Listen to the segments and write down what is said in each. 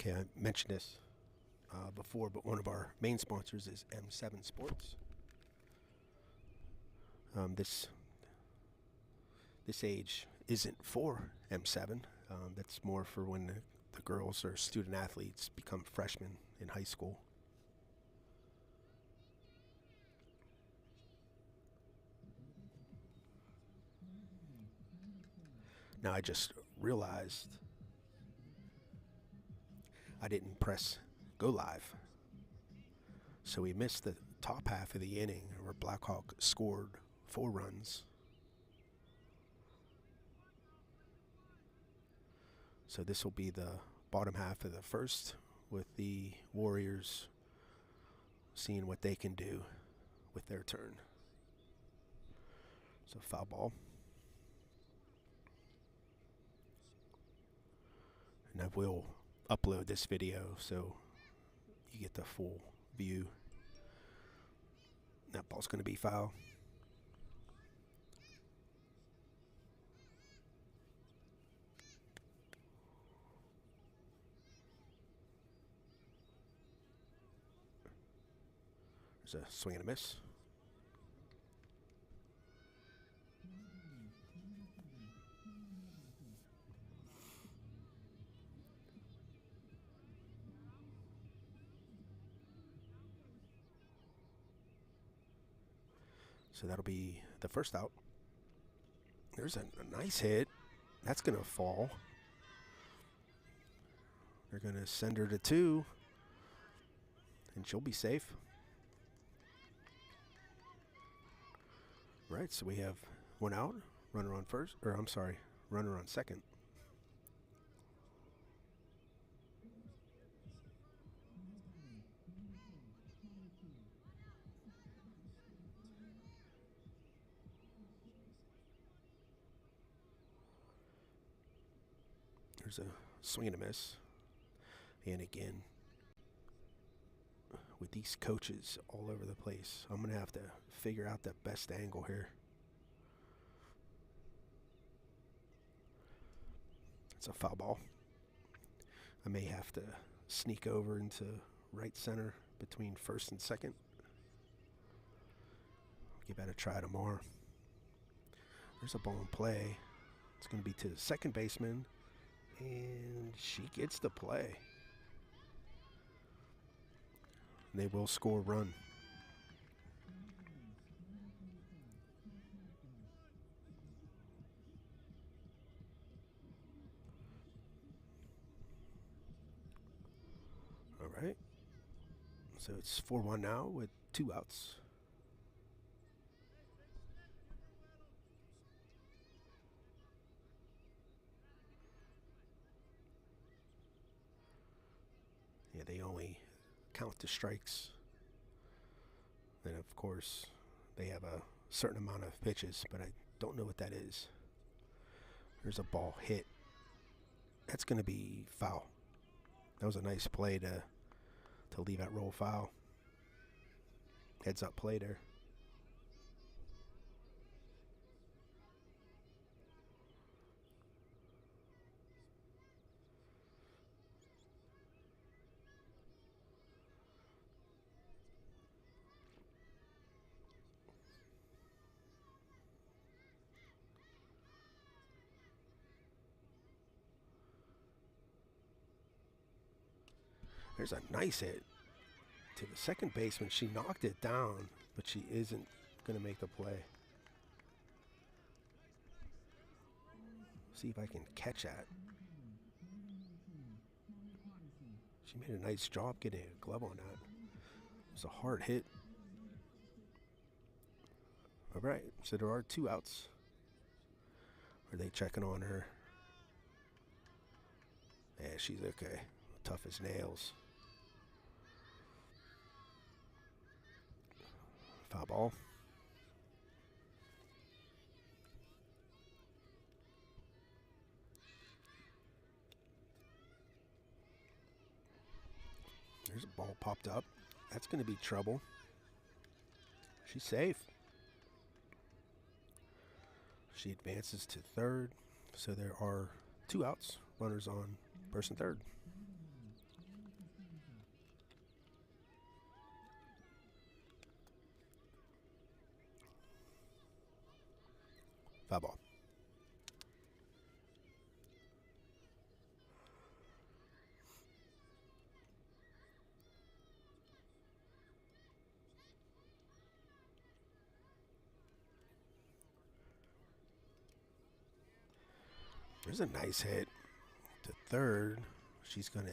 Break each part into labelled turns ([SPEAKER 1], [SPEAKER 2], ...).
[SPEAKER 1] Okay, I mentioned this before, but one of our main sponsors is M7 Sports. This age isn't for M7. That's more for when the girls or student athletes become freshmen in high school. Now I just realized I didn't press go live. So we missed the top half of the inning where Blackhawk scored 4 runs. So this will be the bottom half of the first with the Warriors seeing what they can do with their turn. So foul ball. And I will upload this video so you get the full view. That ball's going to be foul. There's a swing and a miss. So that'll be the first out. There's a nice hit. That's going to fall. They're going to send her to 2. And she'll be safe. Right, so we have 1 out. Runner on first. Or I'm sorry, runner on second. There's a swing and a miss. And again, with these coaches all over the place, I'm going to have to figure out the best angle here. It's a foul ball. I may have to sneak over into right center between first and second. Give that a try tomorrow. There's a ball in play. It's going to be to the second baseman. And she gets the play. And they will score a run. All right. So it's 4-1 now with 2 outs. Yeah, they only count the strikes. And of course, they have a certain amount of pitches, but I don't know what that is. There's a ball hit. That's going to be foul. That was a nice play to leave that roll foul. Heads up play there. There's a nice hit to the second baseman. She knocked it down, but she isn't going to make the play. See if I can catch that. She made a nice job getting a glove on that. It was a hard hit. All right, so there are 2 outs. Are they checking on her? Yeah, she's okay. Tough as nails. Foul ball. There's a ball popped up. That's going to be trouble. She's safe. She advances to third. So there are 2 outs. Runners on first and third. Foul ball. There's a nice hit to third. She's going to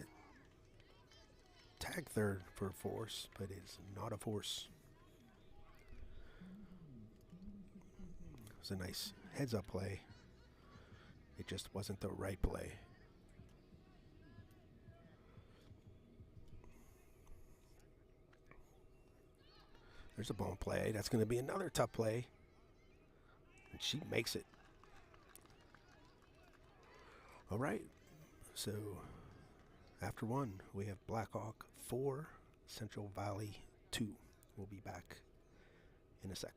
[SPEAKER 1] tag third for a force, but it's not a force. It was a nice heads-up play. It just wasn't the right play. There's a ball play. That's going to be another tough play. And she makes it. All right. So after one, we have Blackhawk 4, Central Valley 2. We'll be back in a sec.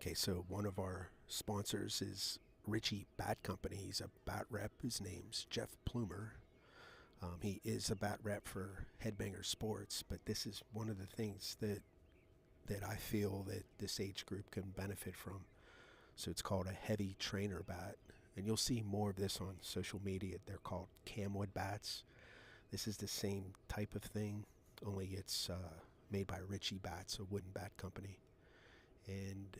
[SPEAKER 1] Okay, so one of our sponsors is Richie Bat Company. He's a bat rep. His name's Jeff Plumer. He is a bat rep for Headbanger Sports, but this is one of the things that I feel that this age group can benefit from. So it's called a heavy trainer bat, and you'll see more of this on social media. They're called camwood bats. This is the same type of thing, only it's made by Richie Bats, a wooden bat company. And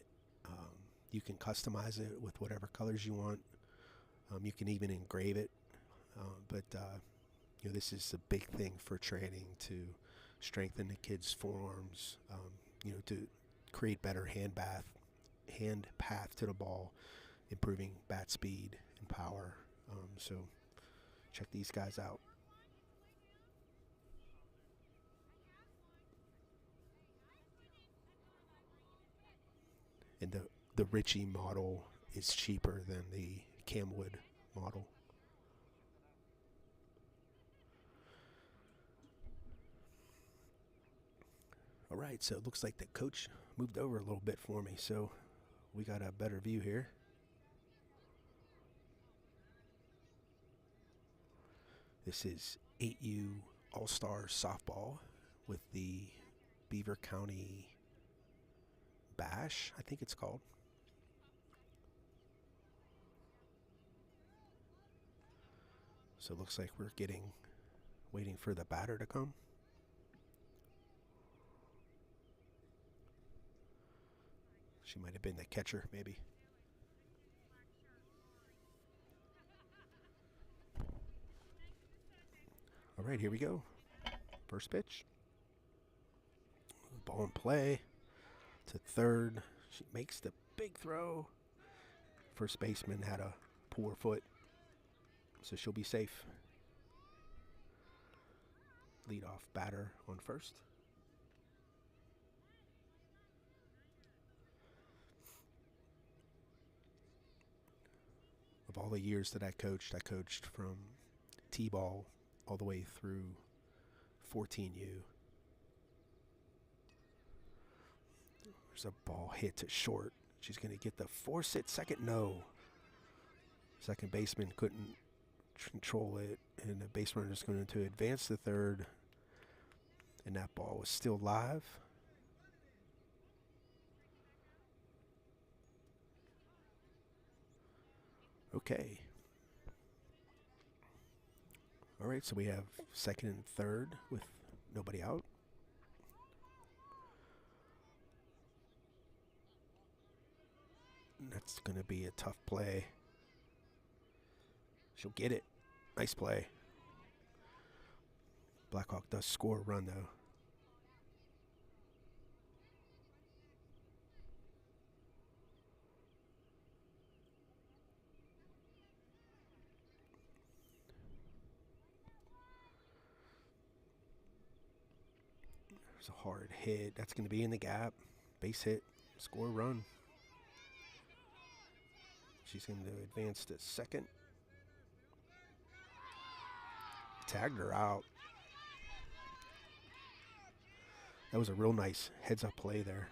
[SPEAKER 1] you can customize it with whatever colors you want. You can even engrave it. But this is a big thing for training to strengthen the kids' forearms, to create better hand path to the ball, improving bat speed and power. So check these guys out. And the Ritchie model is cheaper than the camwood model. All right, so it looks like the coach moved over a little bit for me, so we got a better view here. This is 8U All-Star Softball with the Beaver County Bash, I think it's called. So it looks like we're waiting for the batter to come. She might have been the catcher, maybe. All right, here we go. First pitch. Ball in play to third. She makes the big throw. First baseman had a poor foot, so she'll be safe. Leadoff batter on first. Of all the years that I coached from T-ball all the way through 14U. There's a ball hit to short. She's going to get the force at second. No. Second baseman couldn't control it, and the base runner is going to advance to third, and that ball was still live. Okay. All right, so we have second and third with nobody out. And that's going to be a tough play. She'll get it. Nice play. Blackhawk does score a run, though. There's a hard hit. That's going to be in the gap. Base hit. Score a run. She's going to advance to second. tagged her out. That was a real nice heads-up play there.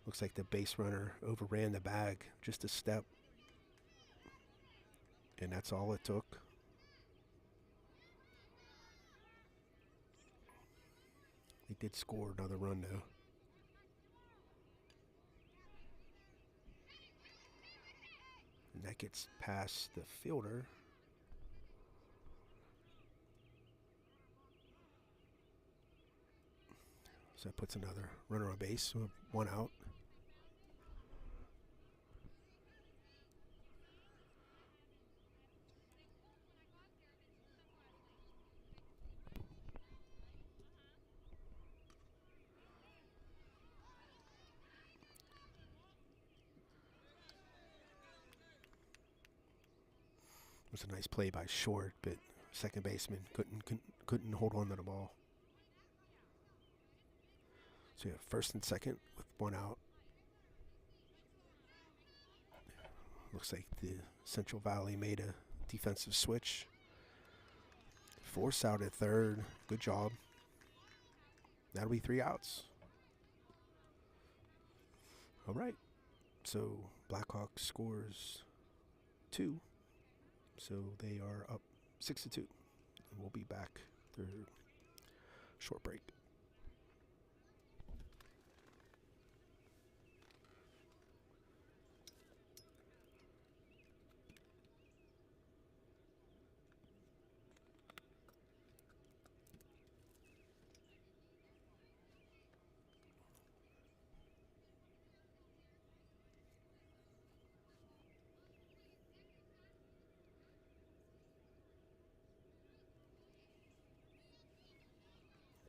[SPEAKER 1] Looks like the base runner overran the bag just a step. And that's all it took. They did score another run, though. And that gets past the fielder. So that puts another runner on base, one out. It was a nice play by Short, but second baseman couldn't hold on to the ball. So you have first and second with one out. Looks like the Central Valley made a defensive switch. Force out at third. Good job. That'll be 3 outs. All right. So Blackhawk scores 2. So they are up 6-2. And we'll be back through short break.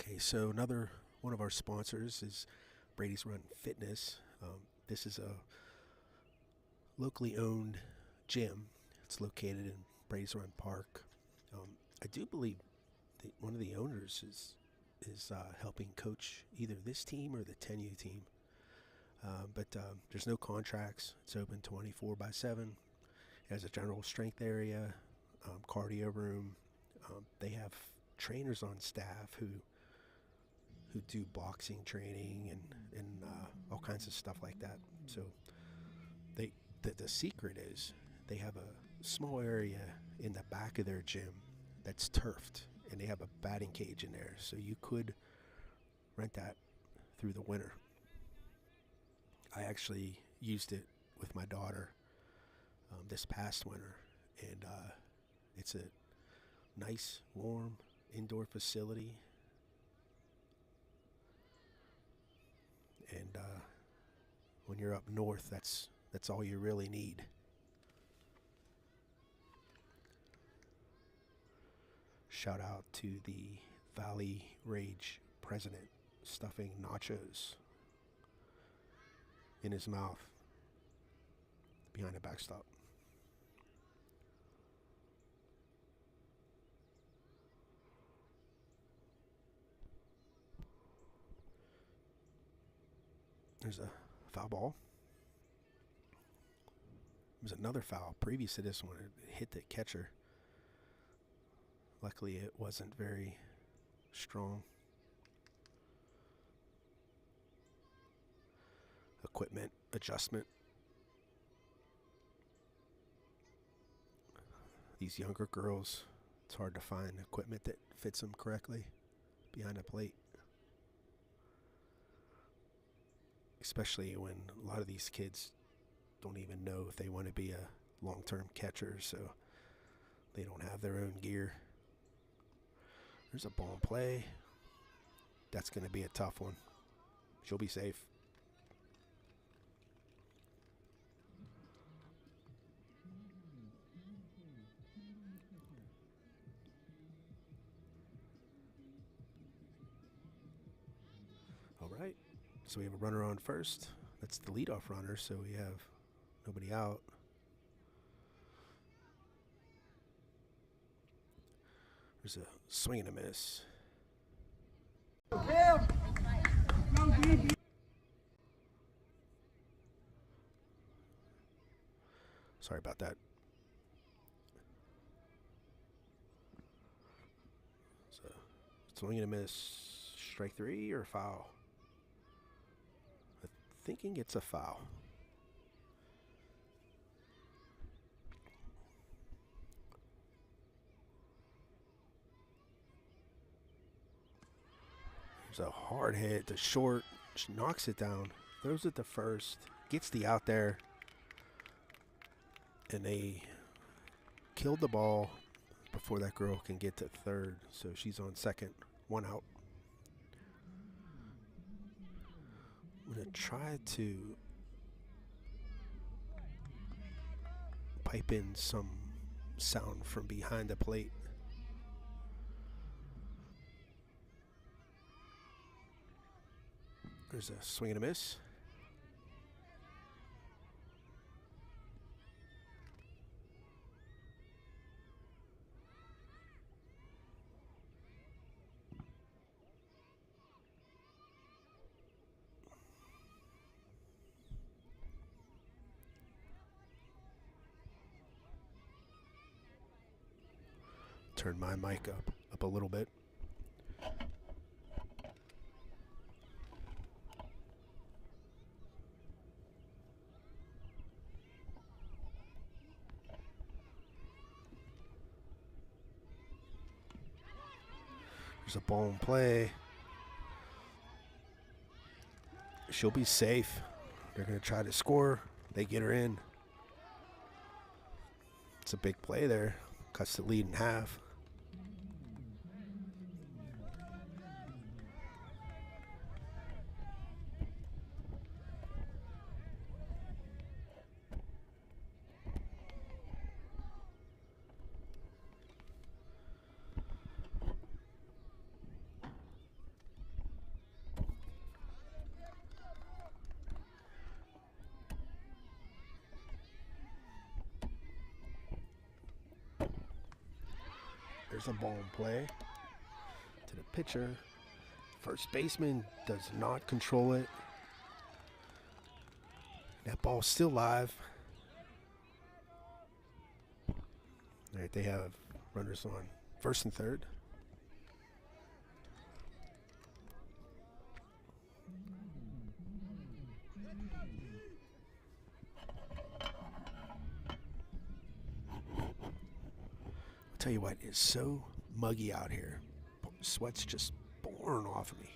[SPEAKER 1] Okay, so another one of our sponsors is Brady's Run Fitness. This is a locally owned gym. It's located in Brady's Run Park. I do believe that one of the owners is helping coach either this team or the 10U team. But there's no contracts. It's open 24/7. It has a general strength area, cardio room. They have trainers on staff who do boxing training and all kinds of stuff like that. So the secret is they have a small area in the back of their gym that's turfed, and they have a batting cage in there. So you could rent that through the winter. I actually used it with my daughter this past winter, and it's a nice, warm indoor facility. And when you're up north, that's all you really need. Shout out to the Valley Rage president stuffing nachos in his mouth behind the backstop. There's a foul ball. There's another foul previous to this one. It hit the catcher. Luckily, it wasn't very strong. Equipment adjustment. These younger girls, it's hard to find equipment that fits them correctly behind the plate. Especially when a lot of these kids don't even know if they want to be a long-term catcher, so they don't have their own gear. There's a ball in play. That's going to be a tough one. She'll be safe. All right. So we have a runner on first. That's the leadoff runner, so we have nobody out. There's a swing and a miss. Sorry about that. Swing and a miss. Strike 3 or foul? I'm thinking it's a foul. There's a hard hit to short. She knocks it down. Throws it to first. Gets the out there. And they killed the ball before that girl can get to third. So she's on second. 1 out. I'm going to try to pipe in some sound from behind the plate. There's a swing and a miss. Turn my mic up a little bit. There's a ball in play. She'll be safe. They're going to try to score. They get her in. It's a big play there. Cuts the lead in half. There's a ball in play to the pitcher. First baseman does not control it. That ball's still live. All right, they have runners on first and third. Tell you what, it's so muggy out here. Sweat's just pouring off of me.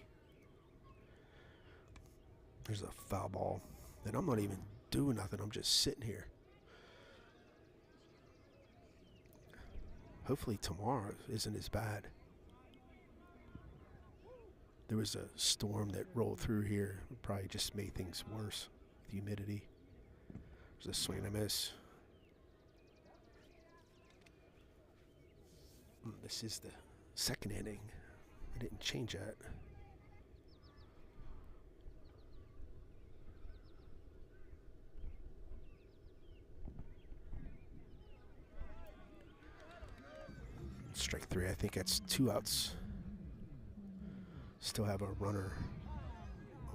[SPEAKER 1] There's a foul ball, and I'm not even doing nothing. I'm just sitting here. Hopefully tomorrow isn't as bad. There was a storm that rolled through here. It probably just made things worse. The humidity. There's a swing and a miss. This is the second inning. I didn't change that. Strike 3. I think that's 2 outs. Still have a runner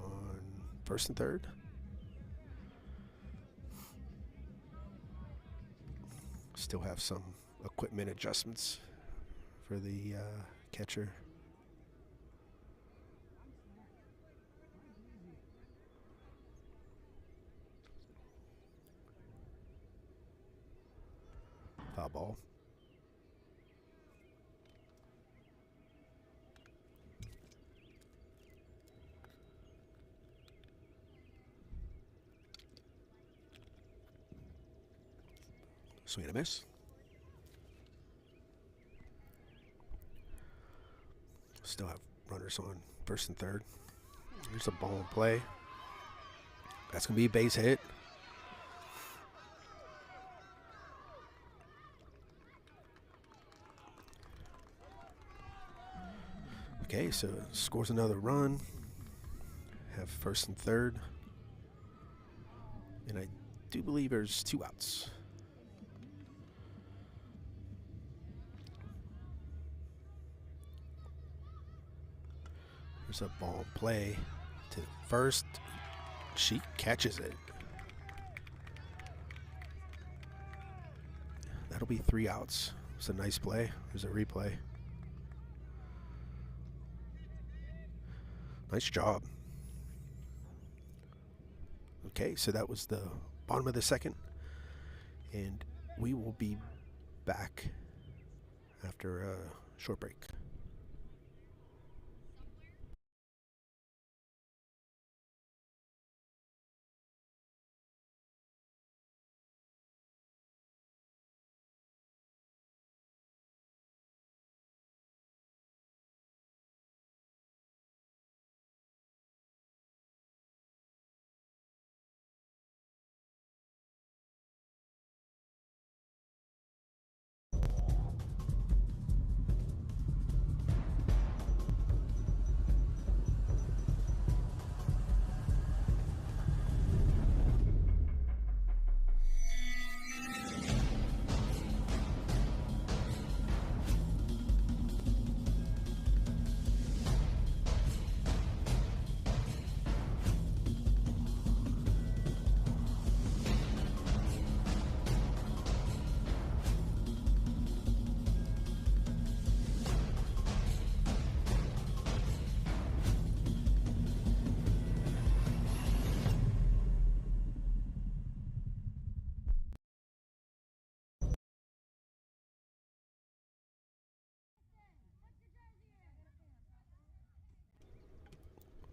[SPEAKER 1] on first and third. Still have some equipment adjustments for the catcher. Foul ball. Swing and a miss. Still have runners on first and third. There's a ball in play. That's going to be a base hit. Okay, so scores another run. Have first and third. And I do believe there's 2 outs. There's a ball play to first. She catches it. That'll be 3 outs. It's a nice play. There's a replay. Nice job. Okay, so that was the bottom of the second. And we will be back after a short break.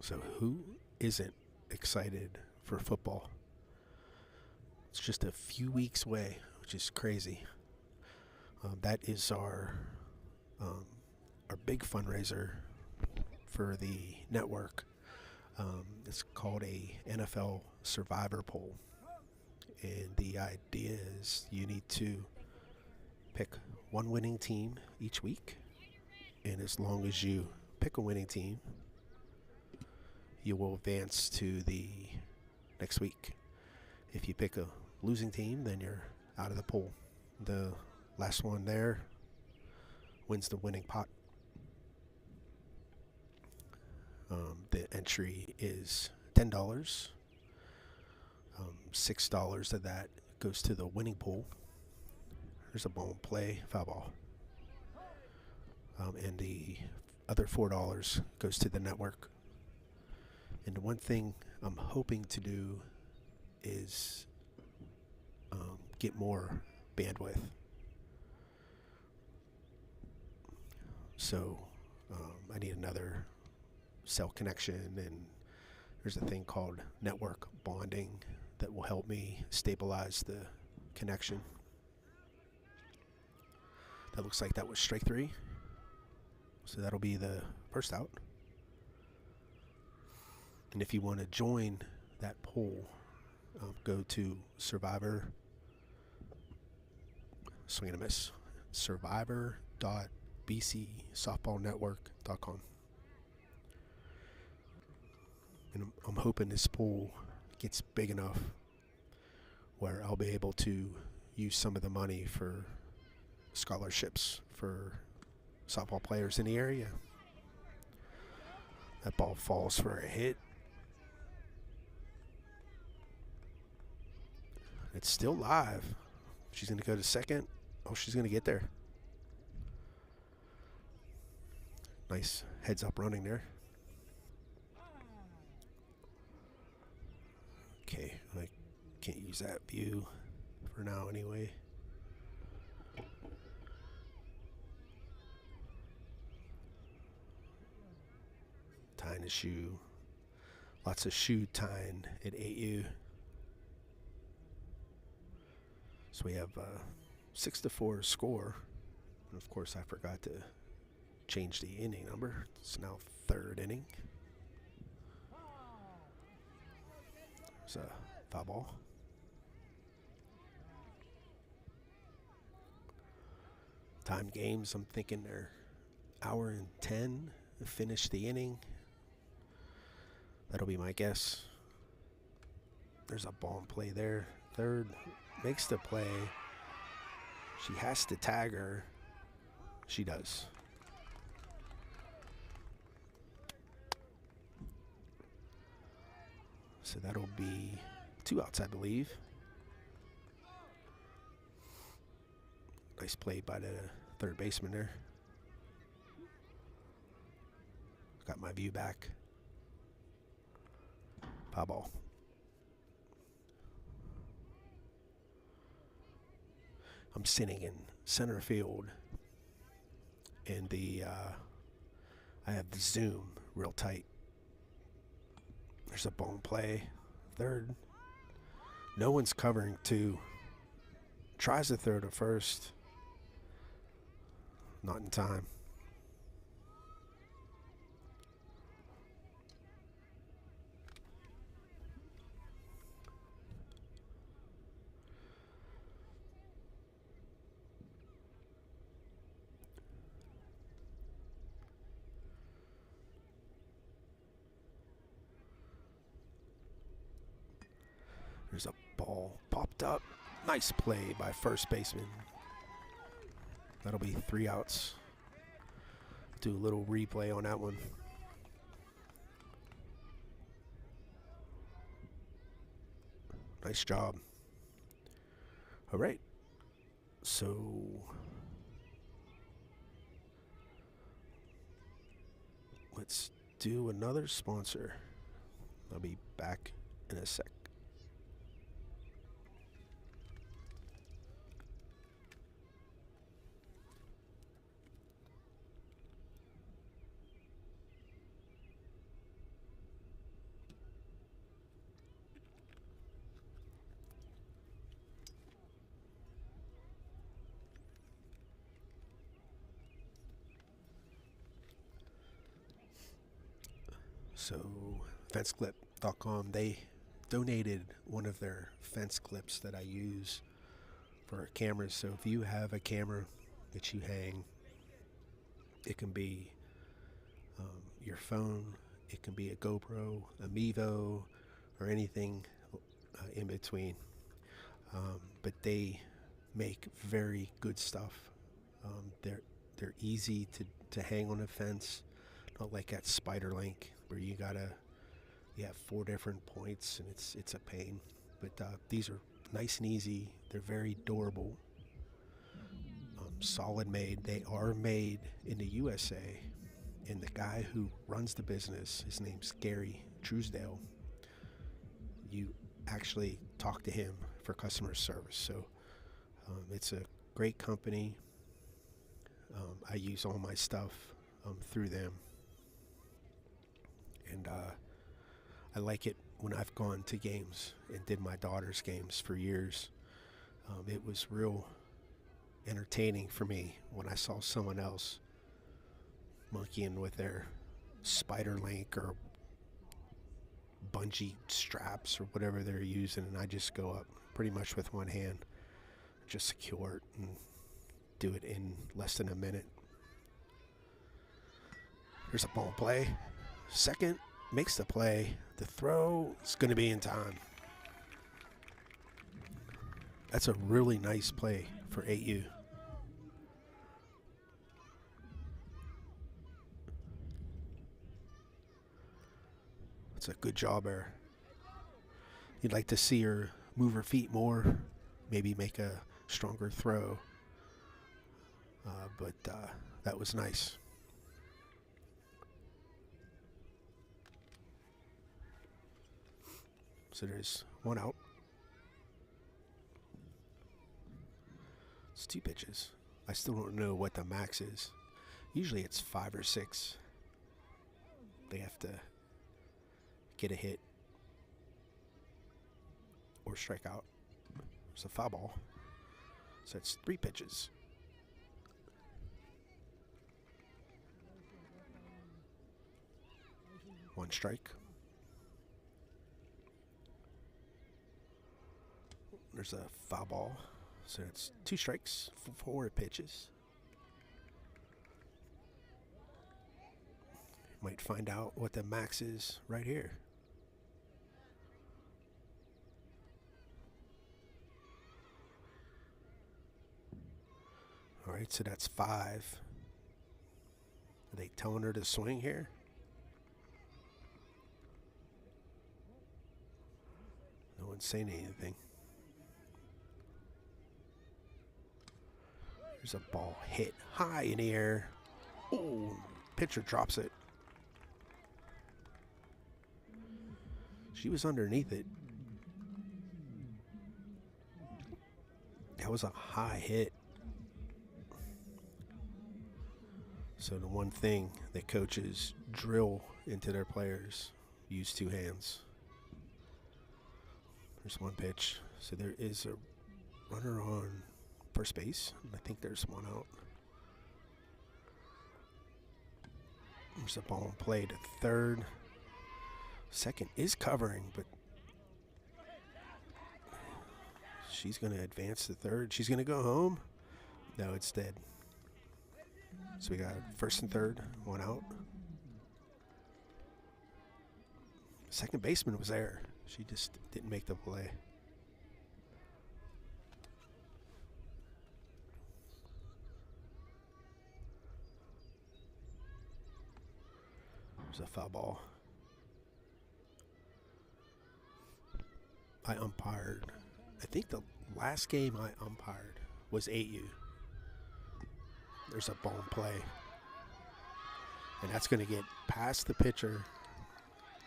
[SPEAKER 1] So who isn't excited for football? It's just a few weeks away, which is crazy. That is um, our big fundraiser for the network. It's called a NFL Survivor Poll, and the idea is you need to pick one winning team each week, and as long as you pick a winning team, you will advance to the next week. If you pick a losing team, then you're out of the pool. The last one there wins the winning pot. The entry is $10. $6 of that goes to the winning pool. There's a ball in play, foul ball. And the other $4 goes to the network. And one thing I'm hoping to do is get more bandwidth. So I need another cell connection, and there's a thing called network bonding that will help me stabilize the connection. That looks like that was strike three. So that'll be the first out. And if you want to join that poll, go to Survivor, swing and a miss, survivor.bcsoftballnetwork.com. And I'm hoping this pool gets big enough where I'll be able to use some of the money for scholarships for softball players in the area. That ball falls for a hit. It's still live. She's going to go to second. Oh, she's going to get there. Nice heads up running there. Okay, I can't use that view for now anyway. Tying a shoe. Lots of shoe tying at 8U. So we have a 6-4 score. And of course, I forgot to change the inning number. It's now third inning. It's a foul ball. Time games, I'm thinking they're hour and 10 to finish the inning. That'll be my guess. There's a ball in play there. Third makes the play. She has to tag her. She does. So that'll be 2 outs, I believe. Nice play by the third baseman there. Got my view back. Foul ball. I'm sitting in center field, and I have the zoom real tight. There's a ball in play. Third. No one's covering two. Tries to throw to first. Not in time. There's a ball popped up. Nice play by first baseman. That'll be 3 outs. Do a little replay on that one. Nice job. All right. So let's do another sponsor. I'll be back in a sec. So, fenceclip.com, they donated one of their fence clips that I use for cameras. So if you have a camera that you hang, it can be your phone, it can be a GoPro, a Mevo, or anything in between. But they make very good stuff. They're easy to hang on a fence, not like at Spiderlink where you have 4 different points and it's a pain. But these are nice and easy. They're very durable, solid made. They are made in the USA, and the guy who runs the business, his name's Gary Truesdale. You actually talk to him for customer service. So it's a great company. I use all my stuff through them. And I like it when I've gone to games and did my daughter's games for years. It was real entertaining for me when I saw someone else monkeying with their Spiderlink or bungee straps or whatever they're using, and I just go up pretty much with one hand, just secure it and do it in less than a minute. Here's a ball play. Second makes the play. The throw is going to be in time. That's a really nice play for 8U. It's a good job there. You'd like to see her move her feet more, maybe make a stronger throw. But that was nice. So there's 1 out. It's 2 pitches. I still don't know what the max is. Usually it's 5 or 6. They have to get a hit or strike out. There's a foul ball. So it's 3 pitches. One strike. There's a foul ball. So it's 2 strikes, 4 pitches. Might find out what the max is right here. All right, so that's 5. Are they telling her to swing here? No one's saying anything. There's a ball hit high in the air. Oh, pitcher drops it. She was underneath it. That was a high hit. So the one thing that coaches drill into their players, use two hands. There's one pitch. So there is a runner on first base. I think there's one out. There's a ball in play to third. Second is covering, but she's going to advance to third. She's going to go home. No, it's dead. So we got first and third, one out. Second baseman was there. She just didn't make the play. There's a foul ball. I umpired. I think the last game I umpired was 8U. There's a ball in play. And that's going to get past the pitcher,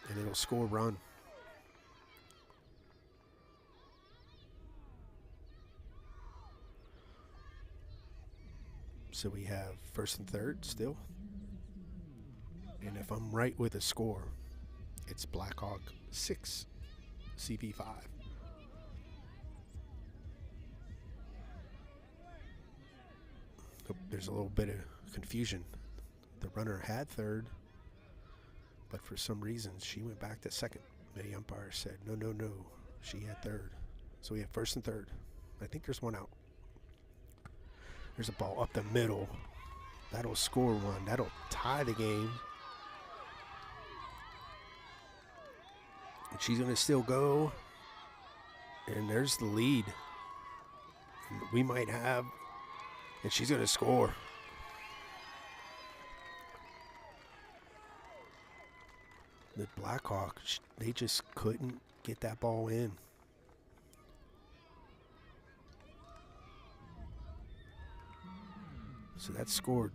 [SPEAKER 1] and it'll score a run. So we have first and third still. And if I'm right with a score, it's Blackhawk 6, CV 5. There's a little bit of confusion. The runner had third, but for some reason she went back to second. The umpire said, no, she had third. So we have first and third. I think there's one out. There's a ball up the middle. That'll score one. That'll tie the game. And she's going to still go. And there's the lead. And we might have, and she's going to score. The Blackhawk, they just couldn't get that ball in. So that scored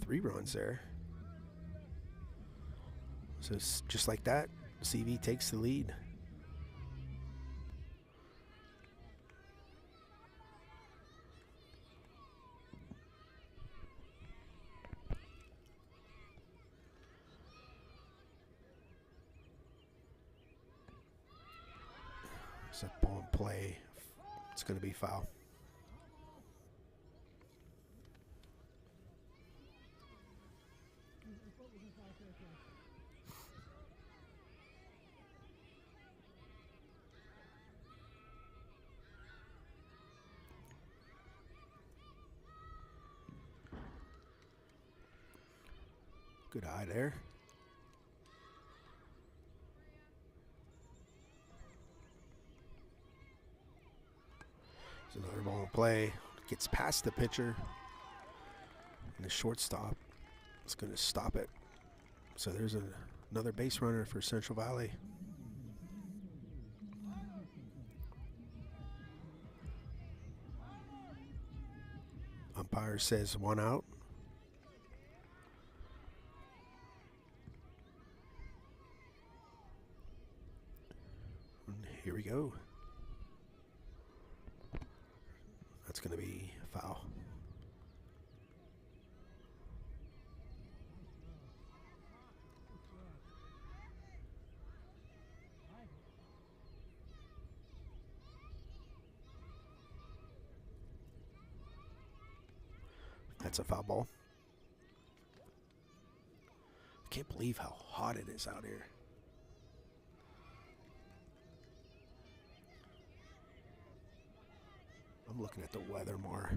[SPEAKER 1] 3 runs there. So it's just like that, CV takes the lead. It's a ball in play. It's going to be foul. Good eye there. There's another ball in play. Gets past the pitcher. And the shortstop is going to stop it. So there's another base runner for Central Valley. Umpire says one out. Here we go. That's going to be foul. That's a foul ball. I can't believe how hot it is out here. I'm looking at the weather more.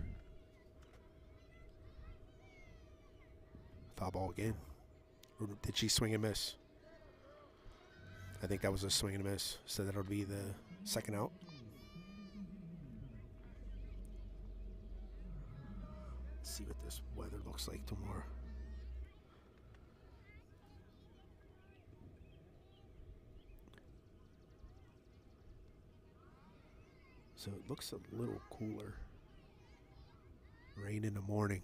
[SPEAKER 1] Foul ball again. Or did she swing and miss? I think that was a swing and a miss. So that'll be the second out. Let's see what this weather looks like tomorrow. So it looks a little cooler. Rain in the morning.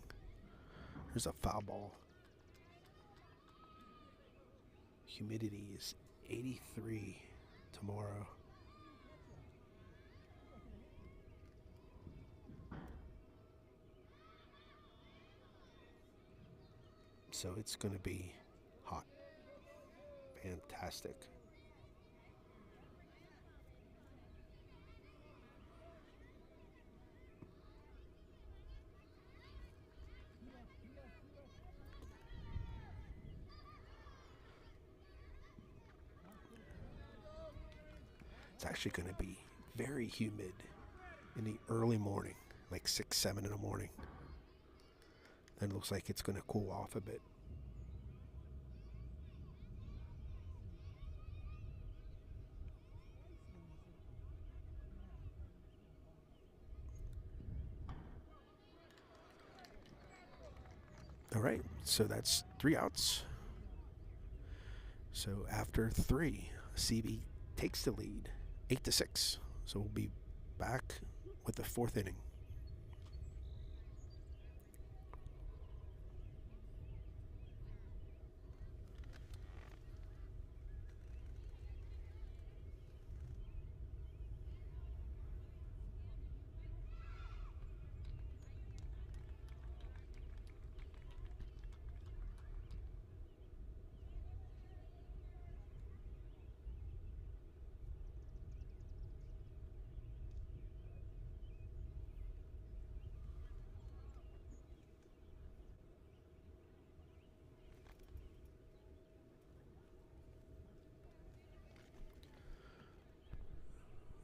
[SPEAKER 1] There's a foul ball. Humidity is 83. tomorrow. So it's going to be hot. Fantastic. It's actually going to be very humid in the early morning, like 6, 7 in the morning. Then it looks like it's going to cool off a bit. All right, so that's 3 outs. So after 3, CB takes the lead, 8-6. So we'll be back with the 4th inning.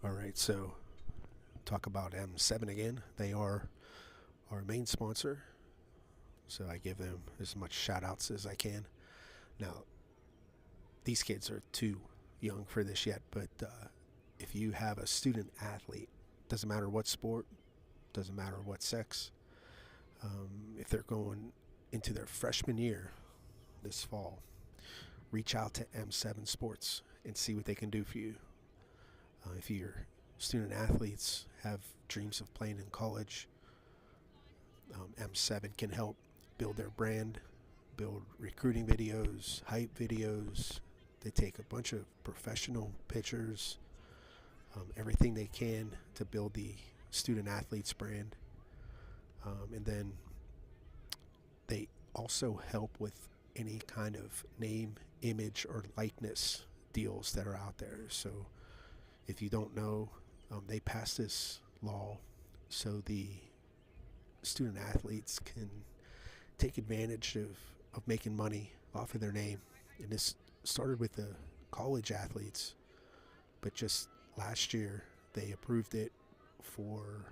[SPEAKER 1] All right, so talk about M7 again. They are our main sponsor, so I give them as much shout outs as I can. Now, these kids are too young for this yet, but if you have a student athlete, doesn't matter what sport, doesn't matter what sex, if they're going into their freshman year this fall, reach out to M7 Sports and see what they can do for you. If your student athletes have dreams of playing in college, M7 can help build their brand, build recruiting videos, hype videos. They take a bunch of professional pictures, everything they can to build the student athletes brand. And then they also help with any kind of name, image, or likeness deals that are out there. So if you don't know, they passed this law so the student athletes can take advantage of making money off of their name. And this started with the college athletes, but just last year they approved it for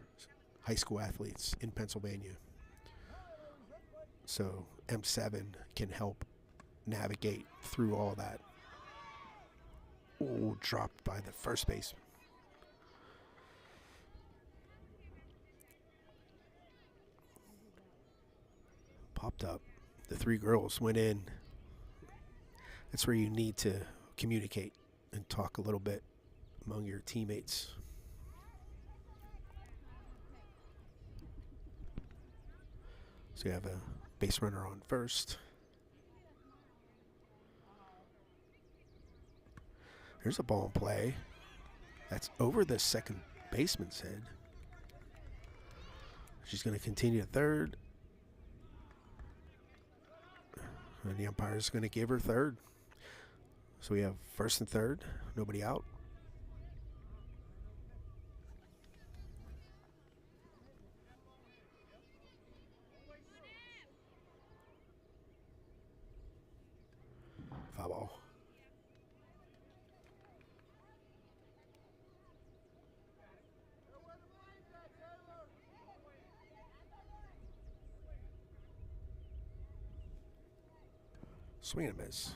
[SPEAKER 1] high school athletes in Pennsylvania. So M7 can help navigate through all that. Oh, dropped by the first baseman. Popped up. The 3 girls went in. That's where you need to communicate and talk a little bit among your teammates. So you have a base runner on first. There's a ball in play. That's over the second baseman's head. She's going to continue to third. And the umpire is going to give her third. So we have first and third. Nobody out. Foul ball. Swing and a miss.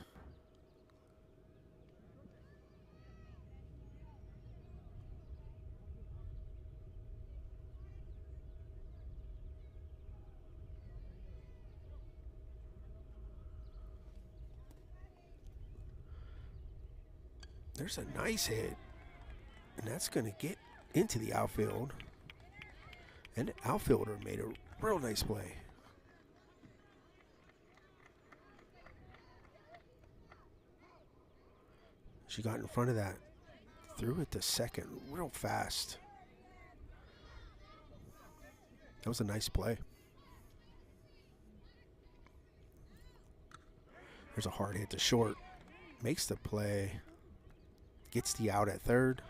[SPEAKER 1] There's a nice hit, and that's going to get into the outfield. And the outfielder made a real nice play. She got in front of that Threw it to second real fast. That was a nice play. There's a hard hit to short. Makes the play. Gets the out at third.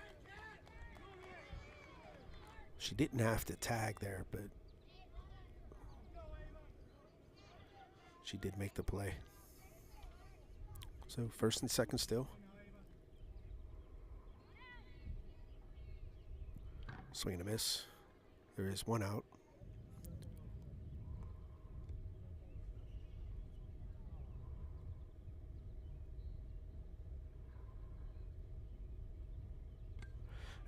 [SPEAKER 1] She didn't have to tag there, but she did make the play. So first and second still. Swing and a miss. There is one out.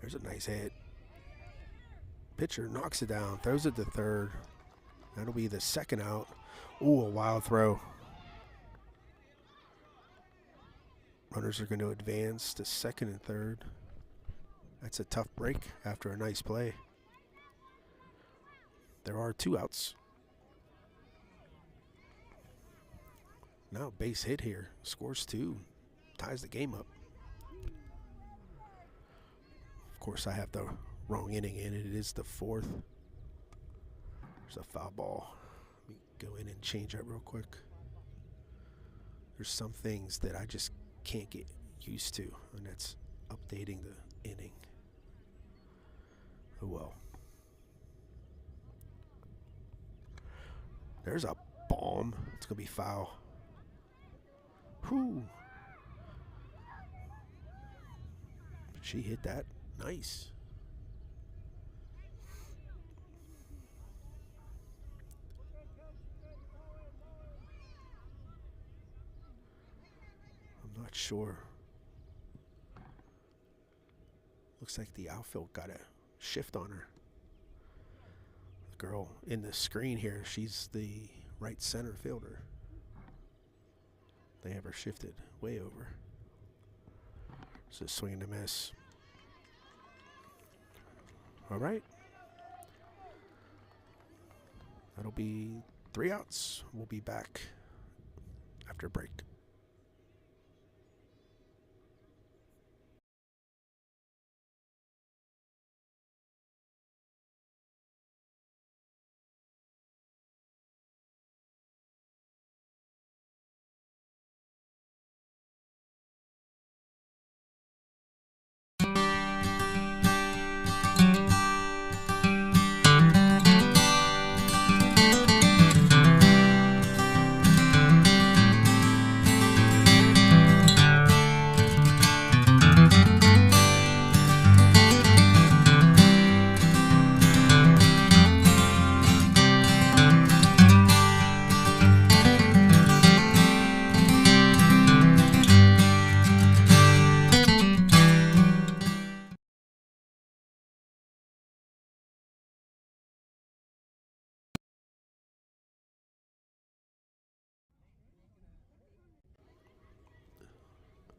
[SPEAKER 1] There's a nice hit. Pitcher knocks it down, throws it to third. That'll be the second out. Ooh, a wild throw. Runners are going to advance to second and third. That's a tough break after a nice play. There are two outs. Now base hit here. Scores two. Ties the game up. Of course, I have the wrong inning in it. It is the fourth. There's a foul ball. Let me go in and change that real quick. There's some things that I just can't get used to, and that's updating the inning. Oh well. There's a bomb. It's going to be foul. Whew. She hit that. Nice. I'm not sure. Looks like the outfield got a shift on her. The girl in the screen here, she's the right center fielder. They have her shifted way over. So swing and a miss. All right. That'll be 3 outs. We'll be back after break.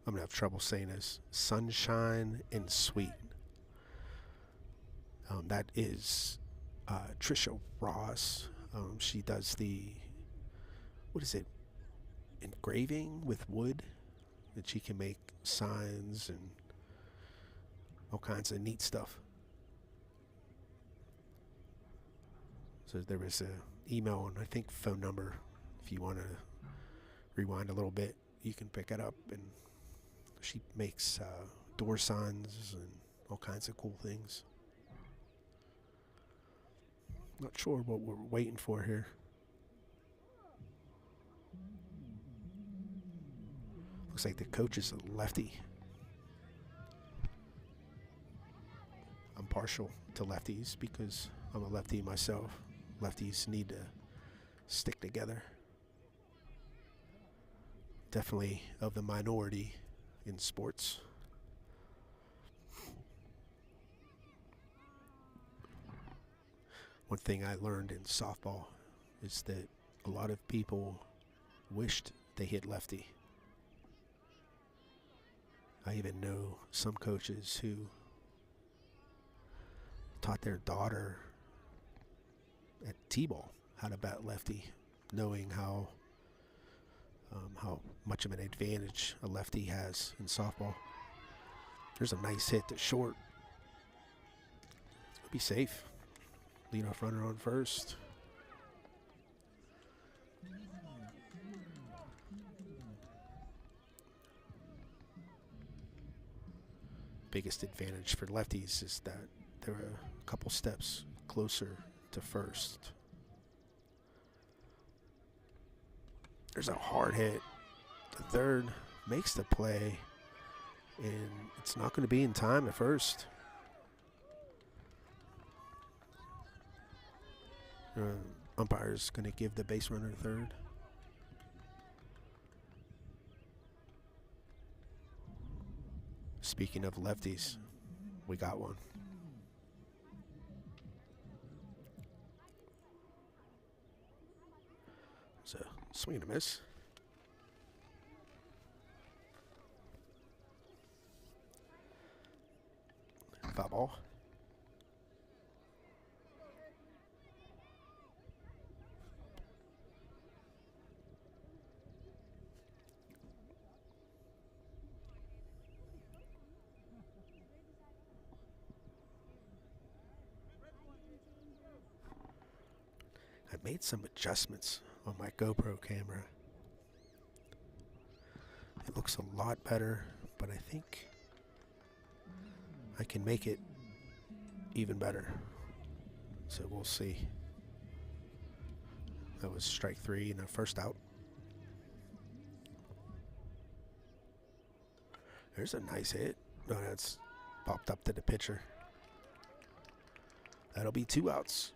[SPEAKER 1] I'm going to have trouble saying this. Sunshine and Sweet. That is Trisha Ross. She does the, what is it, engraving with wood, that she can make signs and all kinds of neat stuff. So there was an email and I think phone number. If you want to rewind a little bit, you can pick it up. And she makes door signs and all kinds of cool things. Not sure what we're waiting for here. Looks like the coach is a lefty. I'm partial to lefties because I'm a lefty myself. Lefties need to stick together. Definitely of the minority in sports. One thing I learned in softball is that a lot of people wished they hit lefty. I even know some coaches who taught their daughter at T-ball how to bat lefty, knowing how much of an advantage a lefty has in softball. There's a nice hit to short. It's going to be safe. Leadoff runner on first. Biggest advantage for lefties is that they're a couple steps closer to first. There's a hard hit. The third makes the play, and it's not going to be in time at first. Umpire's going to give the base runner third. Speaking of lefties, we got one. So, swing and a miss. Foul ball. I made some adjustments on my GoPro camera. It looks a lot better, but I think I can make it even better. So we'll see. That was strike three and the first out. There's a nice hit. No, that's popped up to the pitcher. That'll be 2 outs.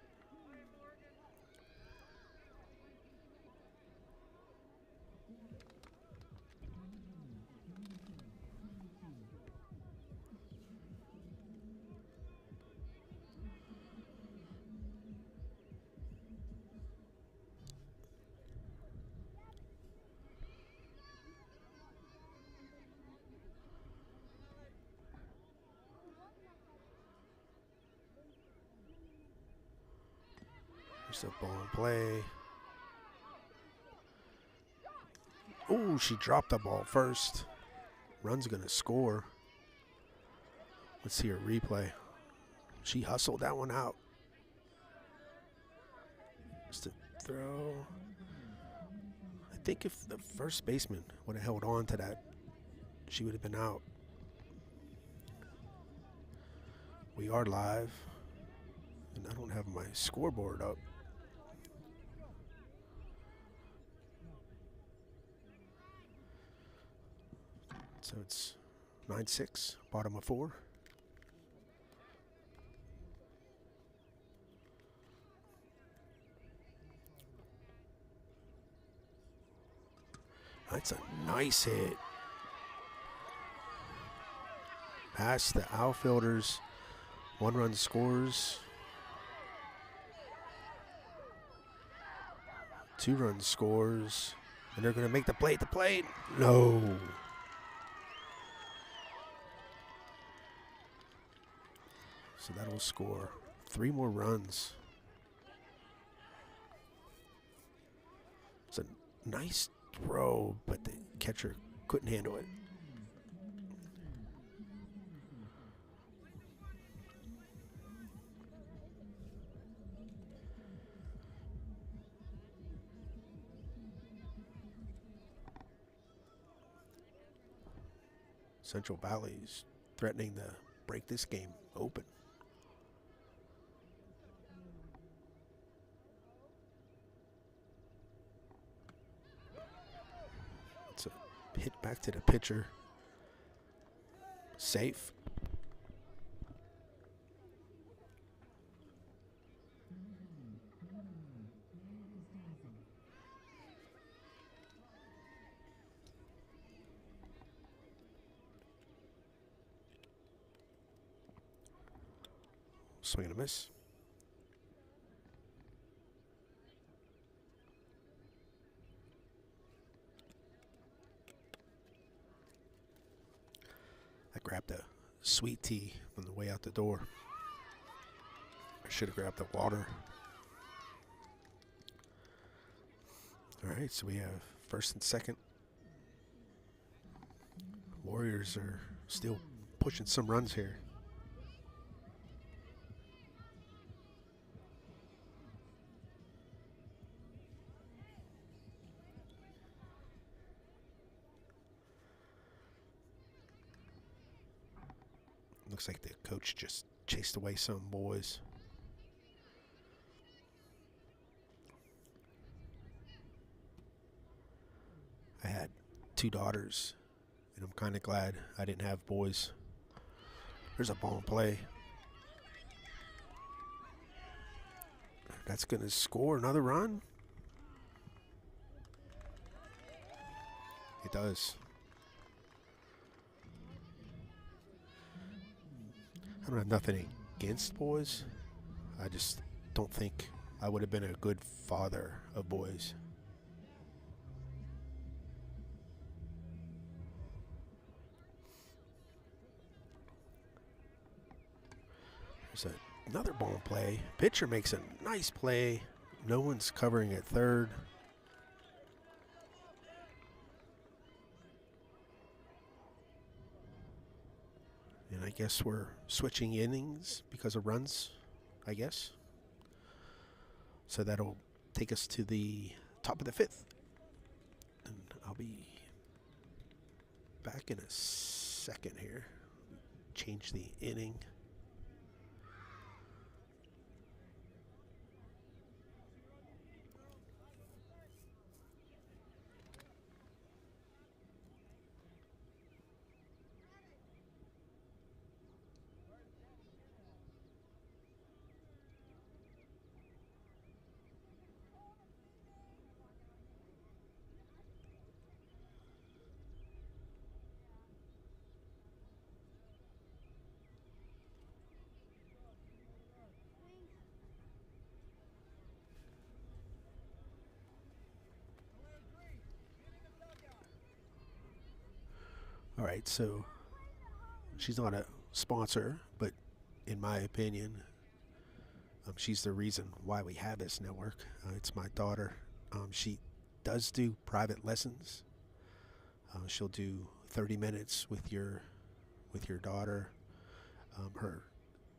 [SPEAKER 1] There's a ball in play. Oh, she dropped the ball first. Run's gonna score. Let's see her replay. She hustled that one out. Just a throw. I think if the first baseman would have held on to that, she would have been out. We are live, and I don't have my scoreboard up. So it's 9-6, bottom of 4. That's a nice hit. Past the outfielders. 1 run scores. 2 run scores. And they're going to make the play at the plate. No. So that'll score 3 more runs. It's a nice throw, but the catcher couldn't handle it. Central Valley's threatening to break this game open. It's a hit back to the pitcher. Safe. Swing and a miss. I grabbed a sweet tea on the way out the door. I should have grabbed the water. All right, so we have first and second. Warriors are still pushing some runs here. Looks like the coach just chased away some boys. I had 2 daughters, and I'm kind of glad I didn't have boys. There's a ball in play. That's going to score another run. It does. I don't have nothing against boys. I just don't think I would have been a good father of boys. There's another ball in play. Pitcher makes a nice play. No one's covering at third. And I guess we're switching innings because of runs, I guess. So that'll take us to the top of the 5th. And I'll be back in a second here. Change the inning. All right, so she's not a sponsor, but in my opinion, she's the reason why we have this network. It's my daughter. She does do private lessons. She'll do 30 minutes with your daughter. Her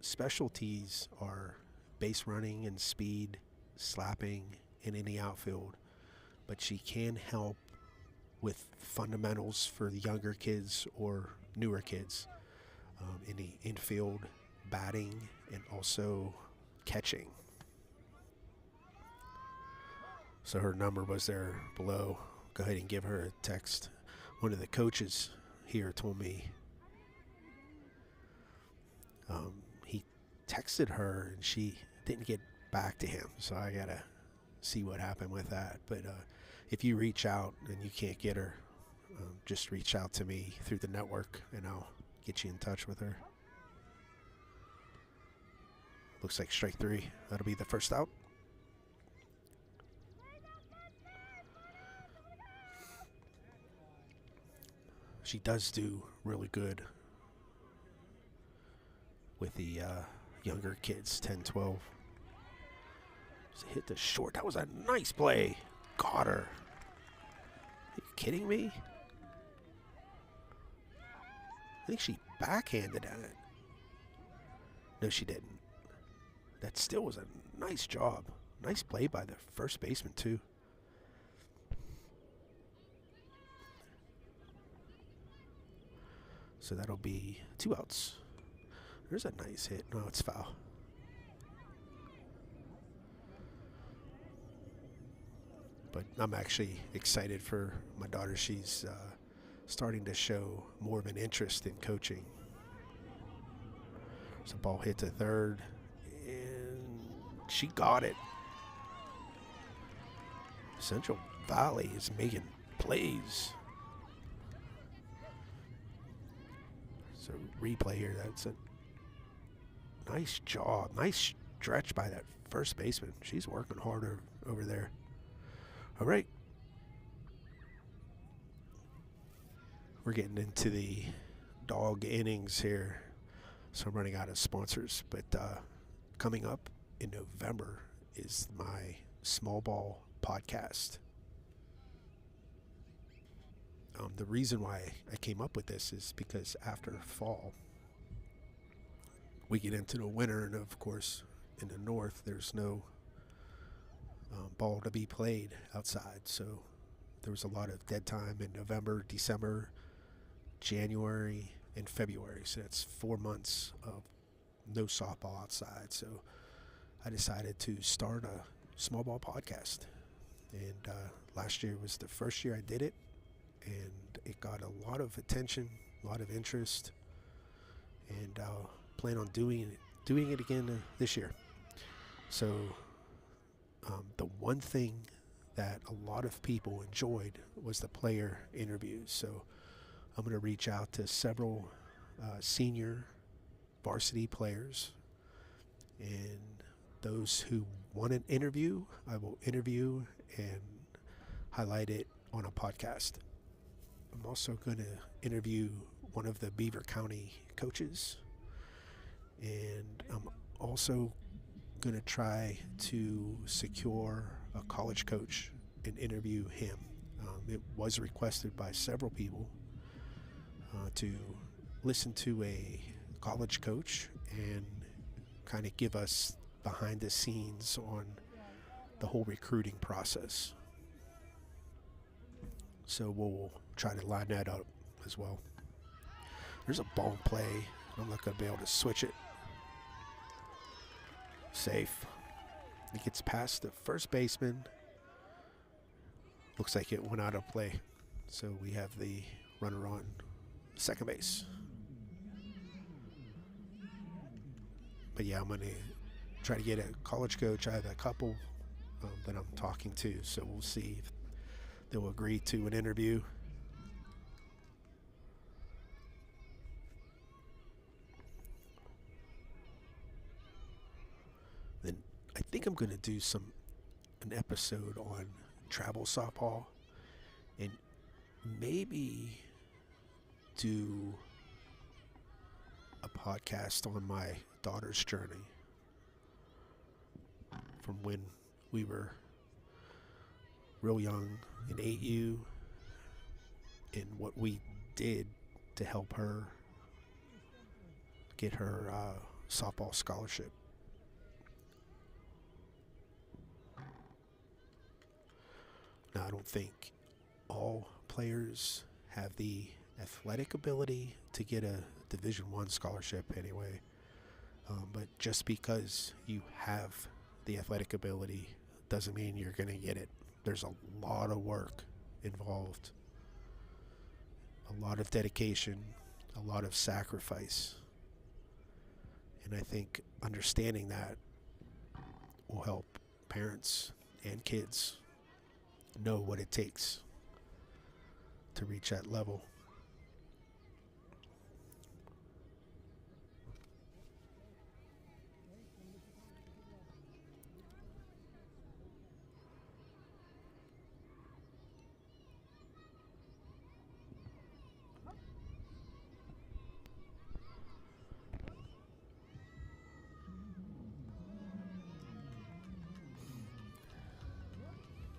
[SPEAKER 1] specialties are base running and speed, slapping, and in the outfield, but she can help with fundamentals for the younger kids or newer kids in the infield, batting, and also catching. So her number was there below. Go ahead and give her a text. One of the coaches here told me he texted her and she didn't get back to him. So I got to see what happened with that. But if you reach out and you can't get her, just reach out to me through the network and I'll get you in touch with her. Looks like strike 3. That'll be the first out. She does do really good with the younger kids, 10, 12. Hit the short. That was a nice play. Got her. Are you kidding me? I think she backhanded at it. No, she didn't. That still was a nice job. Nice play by the first baseman, too. So that'll be 2 outs. There's a nice hit. No, it's foul. But I'm actually excited for my daughter. She's starting to show more of an interest in coaching. There's a ball hit to third, and she got it. Central Valley is making plays. So replay here. That's a nice job. Nice stretch by that first baseman. She's working harder over there. All right. We're getting into the dog innings here. So I'm running out of sponsors. But coming up in November is my small ball podcast. The reason why I came up with this is because after fall, we get into the winter, and of course, in the north, there's no ball to be played outside. So there was a lot of dead time in November, December, January, and February. So that's 4 months of no softball outside. So I decided to start a small ball podcast. And last year was the first year I did it. And it got a lot of attention, a lot of interest. And I'll plan on doing it again this year. So the one thing that a lot of people enjoyed was the player interviews. So I'm going to reach out to several senior varsity players, and those who want an interview, I will interview and highlight it on a podcast. I'm also going to interview one of the Beaver County coaches, and I'm also going to try to secure a college coach and interview him. It was requested by several people to listen to a college coach and kind of give us behind the scenes on the whole recruiting process. So we'll try to line that up as well. There's a ball in play. I'm not going to be able to switch it. Safe. It gets past the first baseman. Looks like it went out of play. So we have the runner on second base. But yeah, I'm going to try to get a college coach. I have a couple that I'm talking to, so we'll see if they'll agree to an interview. Then I think I'm going to do an episode on travel softball, and maybe do a podcast on my daughter's journey from when we were real young in 8U and what we did to help her get her softball scholarship. Now, I don't think all players have the athletic ability to get a Division I scholarship anyway. But just because you have the athletic ability doesn't mean you're going to get it. There's a lot of work involved, a lot of dedication, a lot of sacrifice. And I think understanding that will help parents and kids know what it takes to reach that level.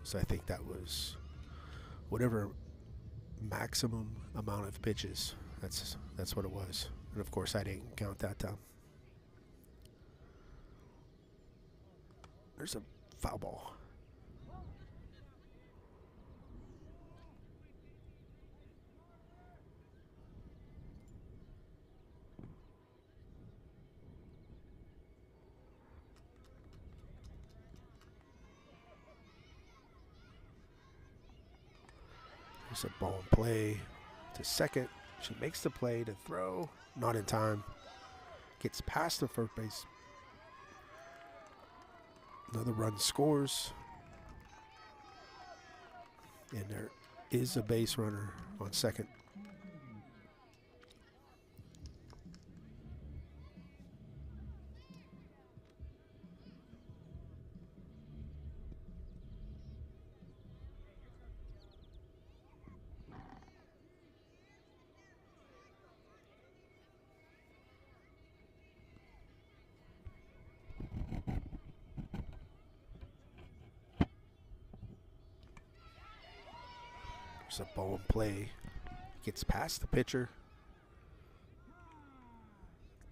[SPEAKER 1] So I think that was whatever maximum amount of pitches. That's what it was. And of course I didn't count that down. There's a foul ball. There's a ball in play to second. She makes the play to throw. Not in time. Gets past the first base. Another run scores. And there is a base runner on second. There's a ball in play. Gets past the pitcher.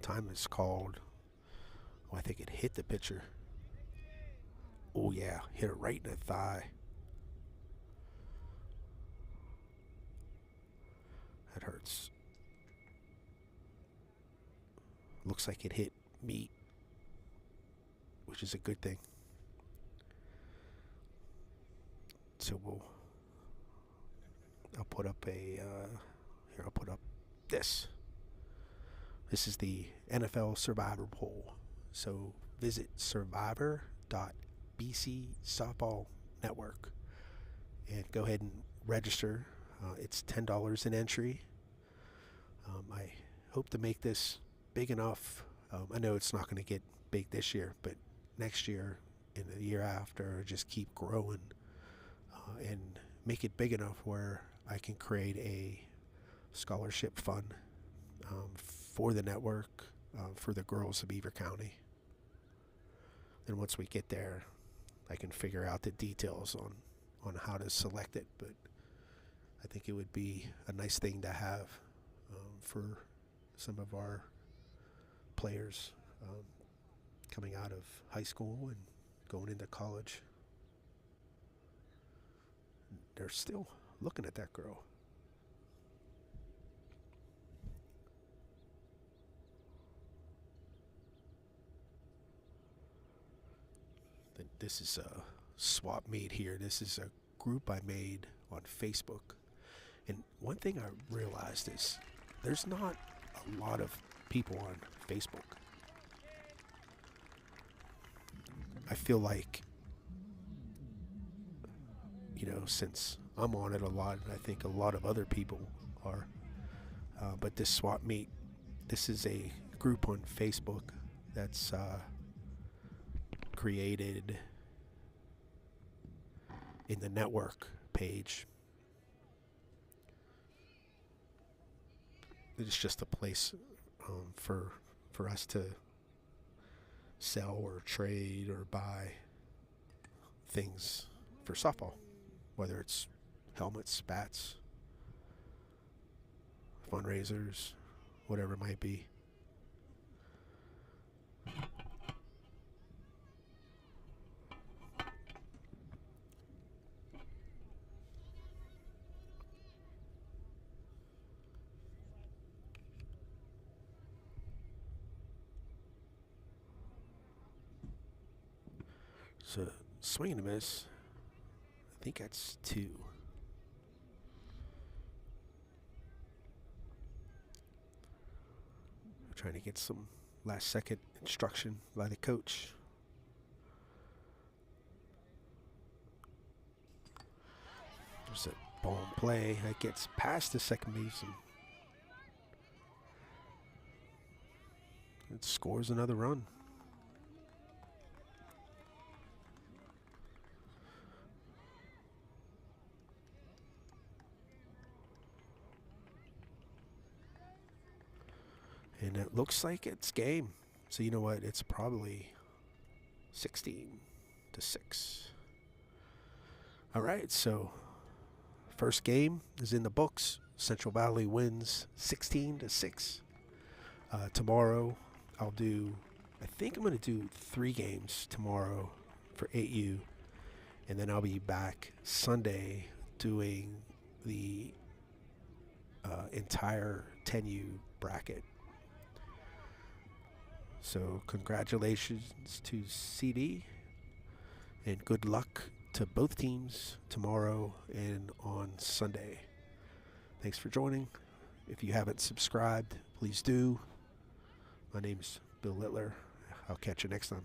[SPEAKER 1] Time is called I think it hit the pitcher. Oh yeah, hit it right in the thigh. That hurts. Looks like it hit meat, which is a good thing. So I'll put up I'll put up this. This is the NFL Survivor poll. So visit survivor.bc Softball Network and go ahead and register. It's $10 an entry. I hope to make this big enough. I know it's not going to get big this year, but next year and the year after, just keep growing and make it big enough where I can create a scholarship fund for the network, for the girls of Beaver County. And once we get there, I can figure out the details on how to select it. But I think it would be a nice thing to have for some of our players coming out of high school and going into college. They're still looking at that girl. This is a swap meet here. This is a group I made on Facebook. And one thing I realized is there's not a lot of people on Facebook. I feel like, since I'm on it a lot, and I think a lot of other people are, but this swap meet, this is a group on Facebook that's created in the network page. It's just a place for us to sell or trade or buy things for softball, whether it's helmets, bats, fundraisers, whatever it might be. So swing and a miss. I think that's 2. I'm trying to get some last second instruction by the coach. There's a ball in play that gets past the second baseman. It scores another run. And it looks like it's game. So you know what? It's probably 16-6. All right, so first game is in the books. Central Valley wins 16-6. Tomorrow I think I'm going to do 3 games tomorrow for 8U. And then I'll be back Sunday doing the entire 10U bracket. So congratulations to CD and good luck to both teams tomorrow and on Sunday. Thanks for joining. If you haven't subscribed, please do. My name's Bill Littler. I'll catch you next time.